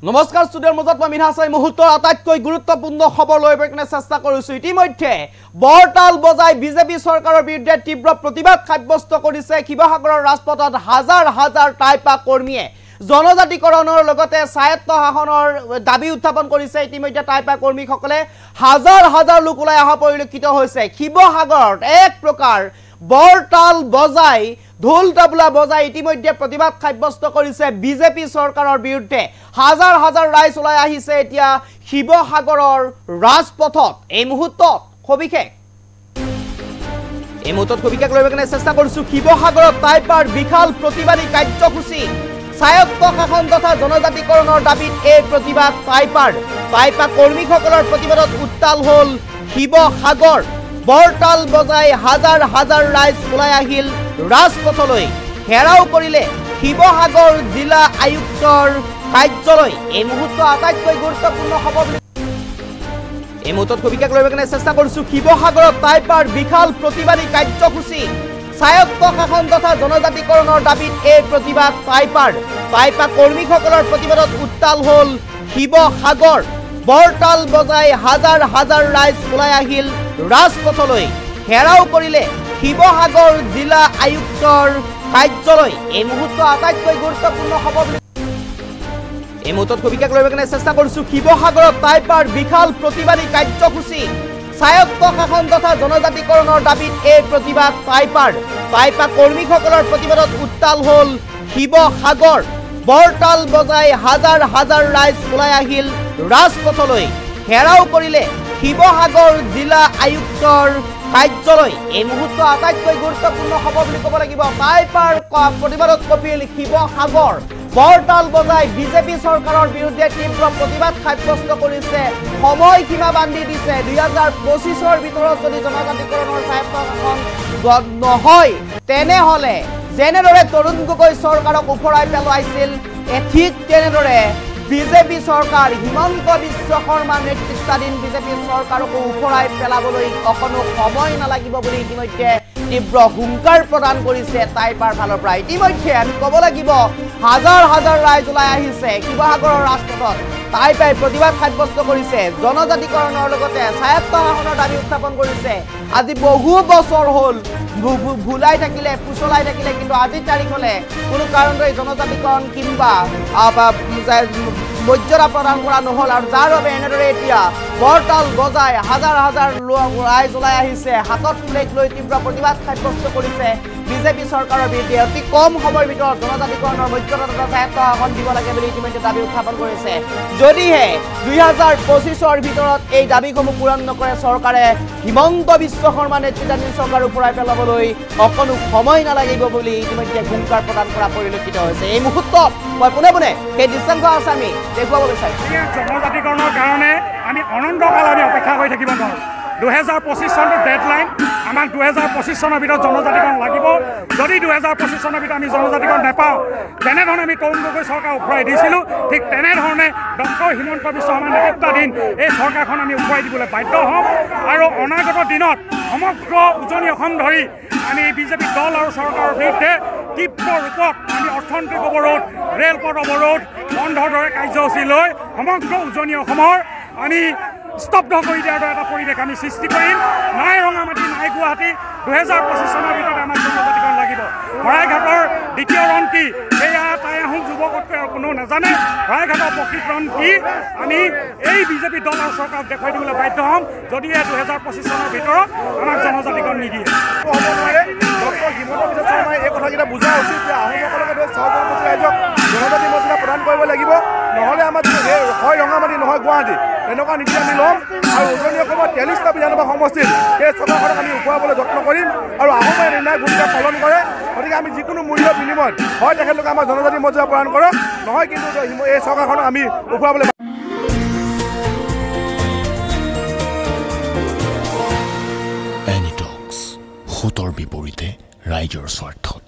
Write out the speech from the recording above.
নমস্কাৰ ষ্টুডিঅ'ৰ মাজত মই মিনহাছাই মুহূৰ্তৰ আটাইতকৈ গুৰুত্বপূৰ্ণ খবৰ লৈ পেনে চেষ্টা কৰিছো। ইতিমধ্যে বৰতাল বজাই বিজেপি চৰকাৰৰ বিৰুদ্ধে তীব্ৰ প্ৰতিবাদ সাব্যস্ত কৰিছে শিৱসাগৰৰ ৰাজপথত হাজাৰ হাজাৰ টাইপা কৰ্মীয়ে জনজাতিকৰণৰ লগতে স্বায়ত্ত শাসনৰ দাবী উত্থাপন কৰিছে। ইতিমধ্যে টাইপা কৰ্মীসকলে হাজাৰ হাজাৰ লোক ওলাই অহা পৰিলক্ষিত হৈছে। শিৱসাগৰত এক প্ৰকাৰ বৰতাল বজাই ঢোল তাবলা বজাই ইতিমধ্যে প্ৰতিবাদ সাব্যস্ত কৰিছে বিজেপি চৰকাৰৰ বিৰুদ্ধে। হাজাৰ হাজাৰ ৰাইজ ওলাই আহিছে এতিয়া শিৱসাগৰৰ ৰাজপথত। এই মুহূৰ্তত সবিশেষ লৈ পেনে চেষ্টা কৰিছো। শিৱসাগৰত টাইপাৰ বিশাল প্ৰতিবাদী কাৰ্যসূচী, স্বায়ত্ত শাসন তথা জনজাতিকৰণৰ দাবীত এই প্ৰতিবাদ টাইপা কৰ্মীসকলৰ প্ৰতিবাদত উত্তাল হ'ল শিৱসাগৰ। বৰতাল বজাই হাজাৰ হাজাৰ ৰাইজ ওলাই আহিল ৰাজপথলৈ, ঘেৰাও কৰিলে শিৱসাগৰ জিলা আয়ুক্তৰ কাৰ্যালয়। এই মুহূৰ্ত আটাইতকৈ গুৰুত্বপূৰ্ণ খবৰ এই মুহূৰ্তত সবিশেষ লৈ পেনে চেষ্টা কৰিছো। শিৱসাগৰত টাইপাৰ বিশাল প্ৰতিবাদী কাৰ্যসূচী, স্বায়ত্ত শাসন তথা জনজাতিকৰণৰ দাবীত এই প্ৰতিবাদ টাইপা কৰ্মীসকলৰ প্ৰতিবাদত উত্তাল হ'ল শিৱসাগৰ। বৰতাল বজাই হাজাৰ হাজাৰ ৰাইজ ওলাই আহিল ৰাজপথলৈ, ঘেৰাও কৰিলে শিৱসাগৰ জিলা আয়ুক্তৰ কাৰ্যালয়। এই মুহূৰ্ত আটাইতকৈ গুৰুত্বপূৰ্ণ খবৰ এই মুহূৰ্তত সবিশেষ লৈ পেনে চেষ্টা কৰিছো। শিৱসাগৰত টাইপাৰ বিশাল প্ৰতিবাদী কাৰ্যসূচী, স্বায়ত্ত শাসন তথা জনজাতিকৰণৰ দাবীত এই প্ৰতিবাদ টাইপা কৰ্মীসকলৰ প্ৰতিবাদত উত্তাল হ'ল শিৱসাগৰ। বৰতাল বজাই হাজাৰ হাজাৰ ৰাইজ ওলাই আহিল ৰাজপথলৈ, ঘেৰাও কৰিলে শিৱসাগৰ জিলা আয়ুক্তৰ কাৰ্যালয়। এই মুহূৰ্ত আটাইতকৈ গুৰুত্বপূৰ্ণ খবৰ বুলি ক'ব লাগিব। টাইপাৰ প্ৰতিবাদত কপিল শিৱসাগৰ। বৰতাল বজাই বিজেপি চৰকাৰৰ বিৰুদ্ধে তীব্ৰ প্ৰতিবাদ সাব্যস্ত কৰিছে, সময়সীমা বান্ধি দিছে। 2025ৰ ভিতৰত যদি জনজাতিকৰণৰ স্বায়ত্ত শাসন নহয় তেনেহ'লে যেনেদৰে তৰুণ গগৈ চৰকাৰক ওফৰাই পেলাইছিল ঠিক তেনেদৰে বিজেপি চৰকাৰ হিমন্ত বিশ্ব শৰ্মা নেতৃত্বাধীন বিজেপি চৰকাৰকো ওফৰাই পেলাবলৈ অকণো সময় নালাগিব বুলি ইতিমধ্যে তীব্ৰ হুংকাৰ প্ৰদান কৰিছে টাইপাৰ ফালৰ পৰা। ইতিমধ্যে আমি ক'ব লাগিব হাজাৰ হাজাৰ ৰাইজ ওলাই আহিছে শিৱসাগৰৰ ৰাজপথত। টাইপাই প্ৰতিবাদ সাব্যস্ত কৰিছে, জনজাতিকৰণৰ লগতে স্বায়ত্ত শাসনৰ দাবী উত্থাপন কৰিছে। আজি বহু বছৰ হ'ল ভুলাই থাকিলে ফুচলাই থাকিলে, কিন্তু আজিৰ তাৰিখলৈ কোনো কাৰণতে জনজাতিকৰণ কিংবা মৰ্যাদা প্ৰদান কৰা নহ'ল, আৰু যাৰ বাবে এনেদৰে এতিয়া বৰতাল বজাই হাজাৰ হাজাৰ ৰাইজ ওলাই আহিছে, হাতত ফ্লেগ লৈ তীব্ৰ প্ৰতিবাদ সাব্যস্ত কৰিছে বিজেপি চৰকাৰৰ বিৰুদ্ধে। অতি কম সময়ৰ ভিতৰত জনজাতিকৰণৰ মৰ্যাদা তথা স্বায়ত্ত শাসন দিব লাগে বুলি ইতিমধ্যে দাবী উত্থাপন কৰিছে। যদিহে 2025ৰ ভিতৰত এই দাবীসমূহ পূৰণ নকৰে চৰকাৰে, হিমন্ত বিশ্ব শৰ্মা নেতৃত্বাধীন চৰকাৰ ওফৰাই পেলাবলৈ অকণো সময় নালাগিব বুলি ইতিমধ্যে হুংকাৰ প্ৰদান কৰা পৰিলক্ষিত হৈছে। এই মুহূৰ্তত মই পোনে সেই দৃশ্যাংশ আছে আমি দেখুৱাব বিচাৰিম। জনজাতিকৰণৰ কাৰণে আমি অনন্তকাল আমি অপেক্ষা কৰি থাকিব নোৱাৰোঁ। 2025 চনটো ডেডলাইন। আমাক 2025 চনৰ ভিতৰত জনজাতিকৰণ লাগিব। যদি 2025 চনৰ ভিতৰত আমি জনজাতিকৰণ নাপাওঁ, যেনেধৰণে আমি তৰুণ গগৈ চৰকাৰ ওফৰাই দিছিলোঁ, ঠিক তেনেধৰণে ডক্টৰ হিমন্ত বিশ্ব শৰ্মা নেতৃত্বাধীন এই চৰকাৰখন আমি ওফৰাই দিবলৈ বাধ্য হ'ম। আৰু অনাগত দিনত সমগ্ৰ উজনি অসম ধৰি আমি বিজেপি দল আৰু চৰকাৰৰ বিৰুদ্ধে তীব্ৰ ৰূপত আমি অৰ্থনৈতিক অৱৰোধ, ৰেলপথ অৱৰোধ বন্ধৰ দৰে কাৰ্যসূচী লৈ সমগ্ৰ উজনি অসমৰ আমি স্তব্ধ কৰি দিয়াৰ দৰে এটা পৰিৱেশ আমি সৃষ্টি কৰিম। নাই ৰঙামাটি, নাই গুৱাহাটী, 2025 চনৰ ভিতৰত আমাক জনজাতিকৰণ লাগিব। শৰাইঘাটৰ দ্বিতীয় ৰণ কি সেয়া টাই আহোম যুৱকতকৈ আৰু কোনেও নাজানে। শৰাইঘাটৰ প্ৰকৃত ৰণ কি আমি এই বিজেপি দল আৰু চৰকাৰক দেখুৱাই দিবলৈ বাধ্য হ'ম, যদিহে 2025 চনৰ ভিতৰত আমাক জনজাতিকৰণ নিদিয়ে। হ'ব নোৱাৰে। ডক্টৰ হিমন্ত বিশ্ব শৰ্মাই এই কথাকেইটা বুজা উচিত যে আহোমসকলকে ধৰি সৰ্বমুখী ৰাইজক জনজাতি মৰ্যাদা প্ৰদান কৰিব লাগিব। নহ'লে আমাৰ হয় ৰঙামাটি নহয় গুৱাহাটী, এনেকুৱা নীতি আমি ল'ম। আৰু উজনি অসমৰ 43টা বিধানসভা সমষ্টিত সেই চৰকাৰখনক আমি উফৰাবলৈ যত্ন কৰিম। আৰু আহোমে নিৰ্ণায়ক ভূমিকা পালন কৰে। গতিকে আমি যিকোনো মূল্যৰ বিনিময়ত হয় তেখেতলোকে আমাৰ জনজাতি মৰ্যাদা প্ৰদান কৰক, নহয় কিন্তু এই চৰকাৰখনক আমি উফৰাবলৈ। এনিটক্স, সোঁতৰ বিপৰীতে ৰাইজৰ স্বাৰ্থত।